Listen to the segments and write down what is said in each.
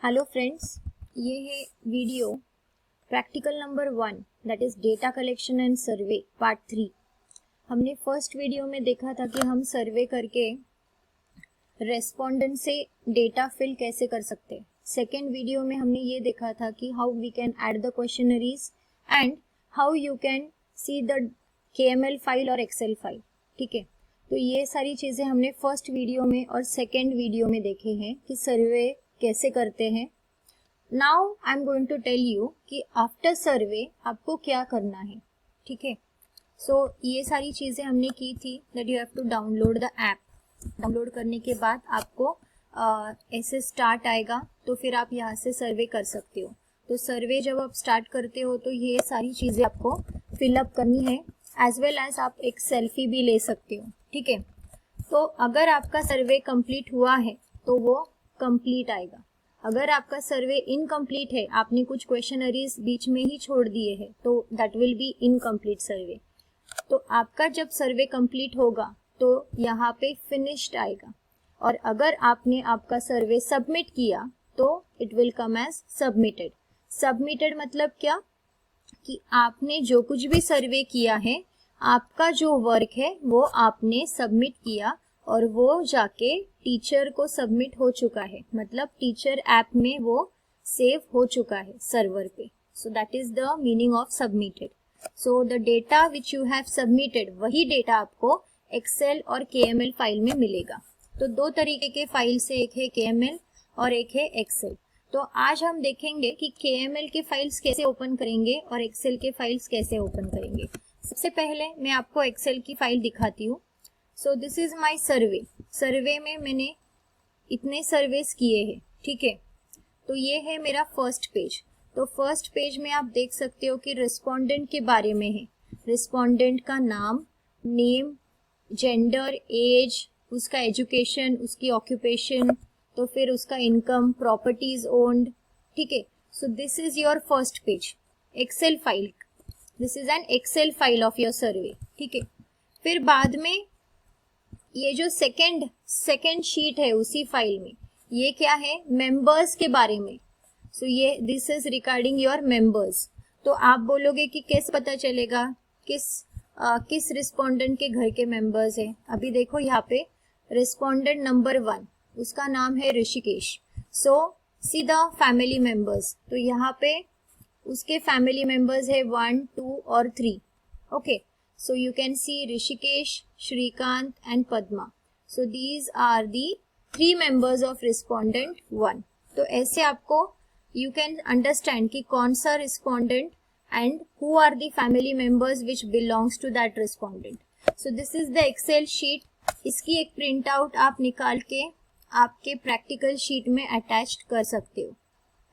Hello friends, ये है video practical number 1 that is data collection and survey part 3। हमने first video में देखा था कि हम सर्वे करके रेस्पोंडेंट से डेटा फिल कैसे कर सकते हैं। सेकेंड वीडियो में हमने ये देखा था कि how we can add the questionnaires and how you can see the KML file और एक्सेल फाइल। ठीक है, तो ये सारी चीज़ें हमने फर्स्ट वीडियो में और सेकेंड वीडियो में देखे हैं कि सर्वे कैसे करते हैं। Now I am going to tell you कि आफ्टर सर्वे आपको क्या करना है। ठीक है, सो ये सारी चीज़ें हमने की थी that you have to download the app. Download करने के बाद आपको ऐसे स्टार्ट आएगा, तो फिर आप यहाँ से सर्वे कर सकते हो। तो सर्वे जब आप स्टार्ट करते हो तो ये सारी चीज़ें आपको फिलअप करनी है, एज वेल एज आप एक सेल्फी भी ले सकते हो। ठीक है, तो अगर आपका सर्वे कंप्लीट हुआ है तो वो कंप्लीट आएगा। अगर आपका सर्वे इनकम्प्लीट है, आपने कुछ क्वेश्चनरीज बीच में ही छोड़ दिए हैं, तो दैट विल बी इनकम्प्लीट सर्वे। तो आपका जब सर्वे कंप्लीट होगा तो यहाँ पे फिनिश्ड आएगा, और अगर आपने आपका सर्वे सबमिट किया तो it will come as submitted. Submitted मतलब क्या कि आपने जो कुछ भी सर्वे किया है, आपका जो वर्क है वो आपने सबमिट किया और वो जाके टीचर को सबमिट हो चुका है, मतलब टीचर ऐप में वो सेव हो चुका है सर्वर पे। So that is the meaning of submitted. So the data which you have submitted, वही डेटा आपको एक्सेल और KML फाइल में मिलेगा। तो दो तरीके के फाइल से, एक है KML और एक है एक्सेल। तो आज हम देखेंगे कि KML के फाइल्स कैसे ओपन करेंगे और एक्सेल के फाइल्स कैसे ओपन करेंगे। सबसे पहले मैं आपको एक्सेल की फाइल दिखाती हूँ। सो दिस इज माई सर्वे। सर्वे में मैंने इतने सर्वेस किए हैं। ठीक है, तो ये है मेरा फर्स्ट पेज। तो फर्स्ट पेज में आप देख सकते हो कि रिस्पोंडेंट के बारे में है। रिस्पोंडेंट का नाम, नेम, जेंडर, एज, उसका एजुकेशन, उसकी ऑक्यूपेशन, तो फिर उसका इनकम, प्रॉपर्टीज ओन्ड। ठीक है, so this is your first page Excel file. This is an Excel file of your survey. ठीक है, फिर बाद में ये जो सेकेंड शीट है उसी फाइल में, ये क्या है, मेंबर्स के बारे में। सो ये this is regarding your members. तो आप बोलोगे कि कैसे पता चलेगा किस रिस्पोंडेंट के घर के मेंबर्स है। अभी देखो यहाँ पे रिस्पोंडेंट नंबर 1, उसका नाम है ऋषिकेश। सो सी द फैमिली मेंबर्स, तो यहाँ पे उसके फैमिली मेंबर्स है 1, 2 और 3। Okay, so you can see Rishikesh, Shrikant and Padma. So these are the 3 members of respondent 1. तो ऐसे आपको you can understand कि कौन सा respondent and who are the family members which belongs to that respondent. So this is the Excel sheet. इसकी एक print out आप निकाल के आपके प्रैक्टिकल शीट में अटैच्ड कर सकते हो,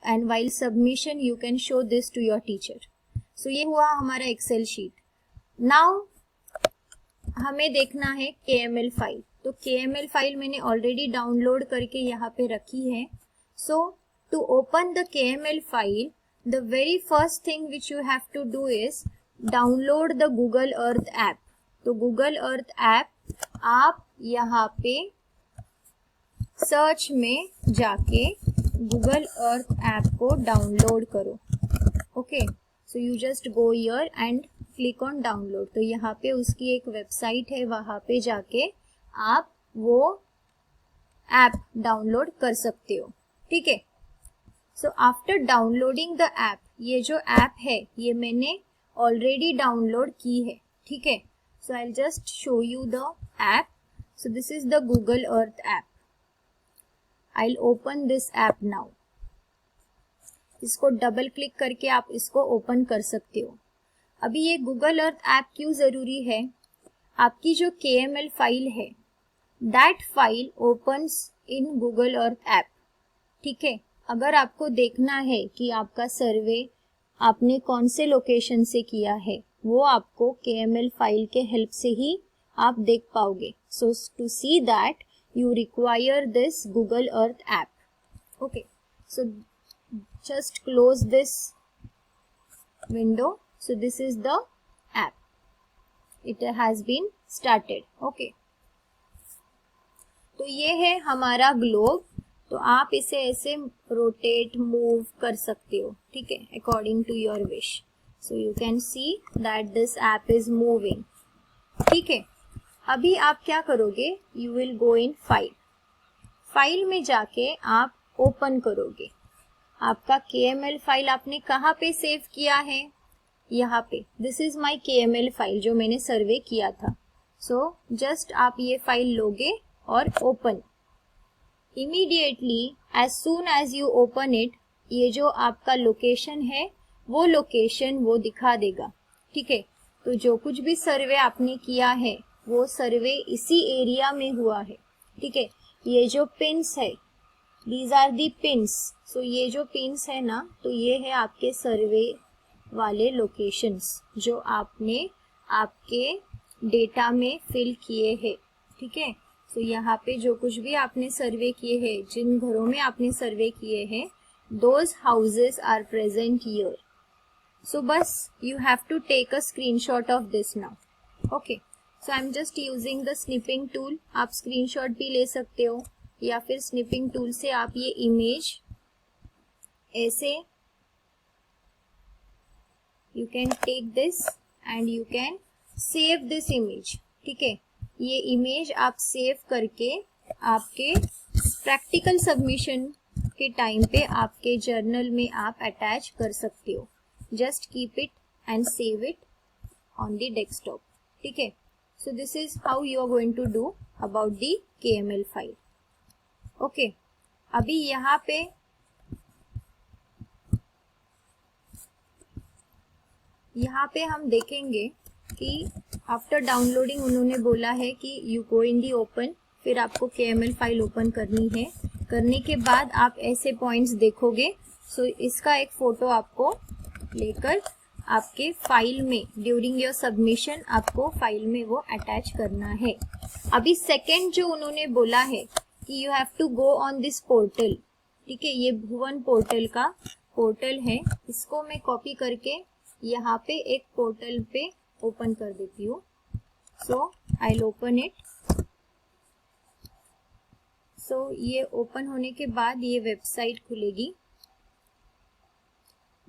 and while submission you can show this to your teacher. So ये हुआ हमारा एक्सेल शीट। नाउ हमें देखना है KML फाइल। तो KML फाइल मैंने ऑलरेडी डाउनलोड करके यहाँ पे रखी है। So to open the KML file, the very first thing which you have to do is download the Google earth app. तो गूगल अर्थ ऐप आप यहाँ पे सर्च में जाके गूगल अर्थ ऐप को डाउनलोड करो। Okay, so you just go here and click on download. तो यहाँ पे उसकी एक वेबसाइट है, वहाँ पे जाके आप वो ऐप डाउनलोड कर सकते हो। ठीक है, so after downloading the app, ये जो ऐप है ये मैंने ऑलरेडी डाउनलोड की है। ठीक है, so I will just show you the app. So this is the Google earth app. I will open this app now. इसको डबल क्लिक करके आप इसको ओपन कर सकते हो। अभी ये गूगल अर्थ ऐप क्यों ज़रूरी है, आपकी जो KML फाइल है that file opens in Google Earth app. ठीक है, अगर आपको देखना है कि आपका सर्वे आपने कौन से लोकेशन से किया है, वो आपको KML फाइल के हेल्प से ही आप देख पाओगे। So to see that you require this Google earth app. Okay, so just close this window. So this is the app. It has been started. Okay. तो ये है हमारा ग्लोब। तो आप इसे ऐसे रोटेट मूव कर सकते हो, ठीक है, according to your wish. So you can see that this app is moving. ठीक है, अभी आप क्या करोगे, you will go in file. File में जाके आप ओपन करोगे. आपका KML फाइल आपने कहाँ पे सेव किया है, यहाँ पे. This is my KML file जो मैंने सर्वे किया था. सो जस्ट आप ये फाइल लोगे और open. Immediately as soon as you open it, ये जो आपका लोकेशन है वो लोकेशन वो दिखा देगा. ठीक है, तो जो कुछ भी सर्वे आपने किया है वो सर्वे इसी एरिया में हुआ है. ठीक है, ये जो पिन्स है, दीज आर दी पिन्स. सो ये जो पिन्स है ना, तो ये है आपके सर्वे वाले लोकेशंस जो आपने आपके डेटा में फिल किए हैं. ठीक है, सो यहाँ पे जो कुछ भी आपने सर्वे किए हैं, जिन घरों में आपने सर्वे किए हैं, those houses are present here. So बस you have to take a screenshot of this now. Okay, so I am just using the snipping tool. आप स्क्रीनशॉट भी ले सकते हो या फिर स्निपिंग टूल से आप ये इमेज ऐसे you can take this and you can save this image. ठीक है, ये इमेज आप सेव करके आपके प्रैक्टिकल सबमिशन के टाइम पे आपके जर्नल में आप अटैच कर सकते हो. Just keep it and save it on the desktop. ठीक है, so this is how you are going to do about the KML file. Okay, अभी यहाँ पे हम देखेंगे कि आफ्टर डाउनलोडिंग उन्होंने बोला है कि you go in the open. फिर आपको KML फाइल ओपन करनी है. करने के बाद आप ऐसे पॉइंट्स देखोगे. सो इसका एक फोटो आपको लेकर आपके फाइल में ड्यूरिंग योर सबमिशन आपको फाइल में वो अटैच करना है. अभी सेकेंड जो उन्होंने बोला है कि you have to go on this portal. ठीक है, ये भुवन पोर्टल का पोर्टल है. इसको मैं कॉपी करके यहाँ पे एक पोर्टल पे ओपन कर देती हूँ. सो आई विल ओपन इट. सो ये ओपन होने के बाद ये वेबसाइट खुलेगी.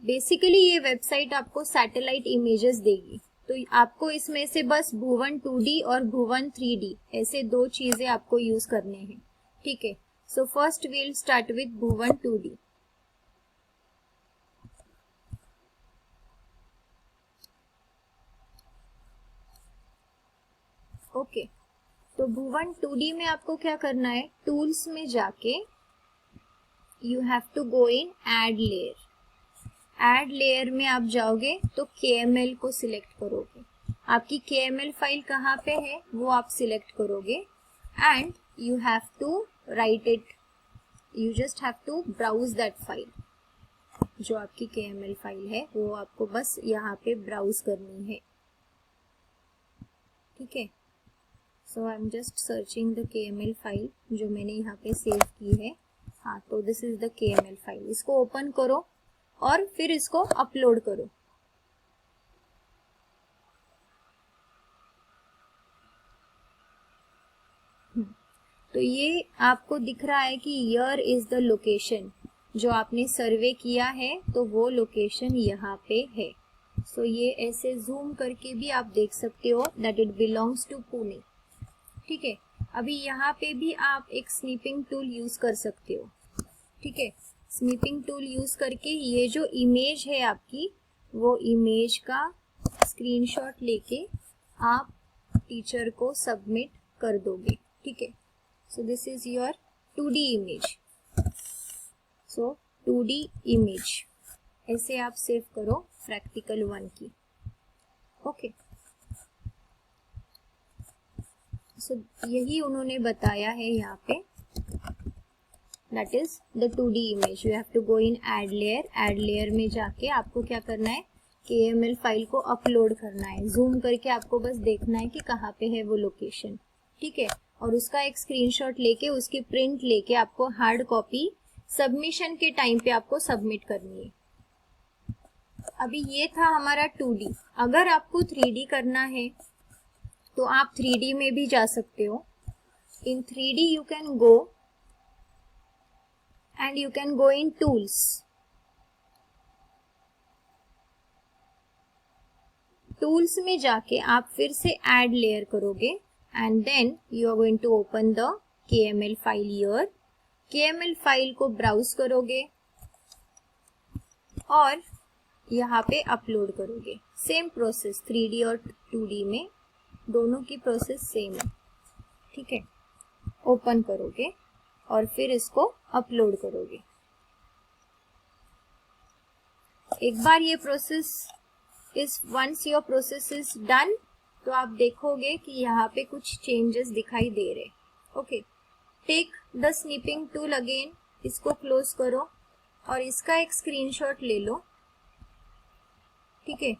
बेसिकली ये वेबसाइट आपको सैटेलाइट इमेजेस देगी. तो आपको इसमें से बस भुवन 2D और भुवन 3D ऐसे दो चीजें आपको यूज करने हैं. ठीक है, so first we will start with Bhuvan 2D. Okay, तो भुवन 2D में आपको क्या करना है, टूल्स में जाके you have to go in add layer. Add layer में आप जाओगे तो KML को सिलेक्ट करोगे. आपकी KML फाइल कहाँ पे है वो आप सिलेक्ट करोगे and you have to write it. You just have to browse that file. जो आपकी KML फाइल है वो आपको बस यहाँ पे ब्राउज करनी है. ठीक है, so I am just searching the KML file जो मैंने यहाँ पे सेव की है. हाँ, तो this is the KML file. इसको ओपन करो और फिर इसको अपलोड करो. तो ये आपको दिख रहा है कि हियर इज द लोकेशन. जो आपने सर्वे किया है तो वो लोकेशन यहाँ पे है. सो ये ऐसे जूम करके भी आप देख सकते हो that it belongs to Pune. ठीक है, अभी यहाँ पे भी आप एक स्नीपिंग टूल यूज कर सकते हो. ठीक है, स्नीपिंग टूल यूज करके ये जो इमेज है आपकी वो इमेज का स्क्रीनशॉट लेके आप टीचर को सबमिट कर दोगे. ठीक है, so this is your 2D image. So 2D image ऐसे आप सेव करो प्रैक्टिकल 1 की. ओके, सो यही उन्होंने बताया है यहाँ पे. That is the 2D image. You have to go in add layer. Add layer में जाके आपको क्या करना है, KML फाइल को अपलोड करना है. जूम करके आपको बस देखना है कि कहाँ पे है वो लोकेशन. ठीक है, और उसका एक स्क्रीनशॉट लेके उसकी प्रिंट लेके आपको हार्ड कॉपी सबमिशन के टाइम पे आपको सबमिट करनी है. अभी ये था हमारा 2D. अगर आपको 3D करना है तो आप 3D में भी जा सकते हो. In 3D you can go and you can go in tools. Tools में जाके आप फिर से ऐड लेयर करोगे and then you are going to open the KML file here. KML file को ब्राउज करोगे और यहाँ पे अपलोड करोगे. सेम प्रोसेस 3D और 2D में दोनों की प्रोसेस सेम है. ठीक है, ओपन करोगे और फिर इसको अपलोड करोगे. एक बार ये process once your process is done, तो आप देखोगे कि यहाँ पे कुछ चेंजेस दिखाई दे रहे. Okay, take the snipping tool again. इसको क्लोज करो और इसका एक स्क्रीनशॉट ले लो. ठीक है,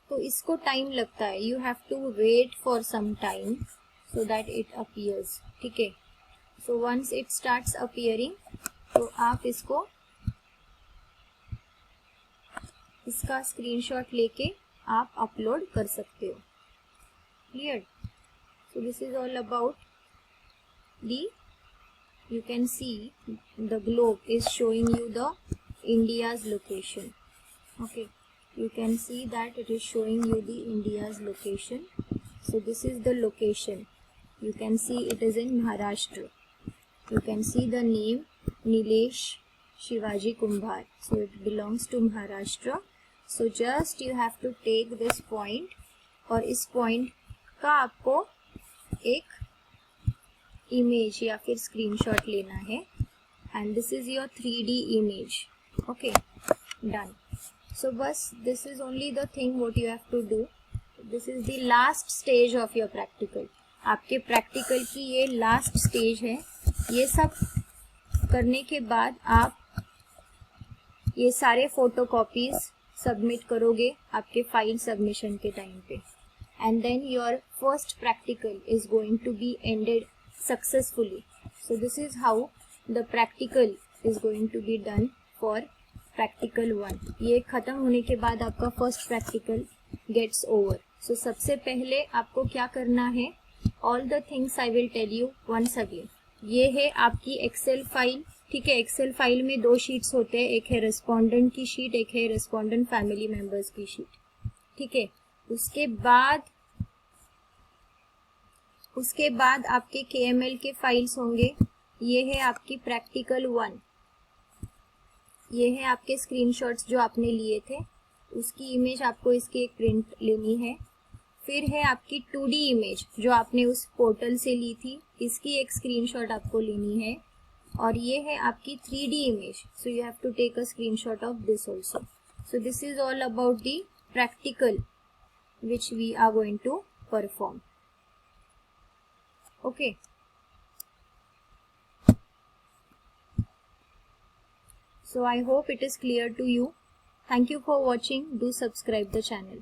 तो इसको टाइम लगता है. You have to wait for some time so that it appears. ठीक है, so once it starts appearing तो आप इसका स्क्रीनशॉट लेके आप अपलोड कर सकते हो. Clear? So this is all about the. You can see the globe is showing you the India's location. Okay, you can see that it is showing you the India's location. So this is the location. You can see it is in Maharashtra. You can see the name Nilesh Shivaji Kumbhar. So it belongs to Maharashtra. So just you have to take this point और इस point का आपको एक image या फिर screenshot लेना है and this is your 3D image. Okay, done. So बस this is only the thing what you have to do. This is the last stage of your practical. आपके प्रैक्टिकल की ये लास्ट स्टेज है. ये सब करने के बाद आप ये सारे फोटोकॉपीज सबमिट करोगे आपके फाइल सबमिशन के टाइम पे and then your first practical is going to be ended successfully. So this is how the practical is going to be done for practical 1. ये खत्म होने के बाद आपका first practical gets over. So सबसे पहले आपको क्या करना है, all the things I will tell you once again. ये है आपकी एक्सेल फाइल. ठीक है, एक्सेल फाइल में 2 शीट्स होते हैं. एक है रेस्पोंडेंट की शीट, एक है रेस्पोंडेंट फैमिली मेंबर्स की शीट. ठीक है, उसके बाद आपके KML के फाइल्स होंगे. ये है आपकी प्रैक्टिकल 1. ये है आपके स्क्रीनशॉट्स जो आपने लिए थे, उसकी इमेज आपको इसकी एक प्रिंट लेनी है. फिर है आपकी 2D इमेज जो आपने उस पोर्टल से ली थी, इसकी एक स्क्रीनशॉट आपको लेनी है. और ये है आपकी 3D image. So you have to take a screenshot of this also. So this is all about the practical which we are going to perform. Okay. So I hope it is clear to you. Thank you for watching. Do subscribe the channel.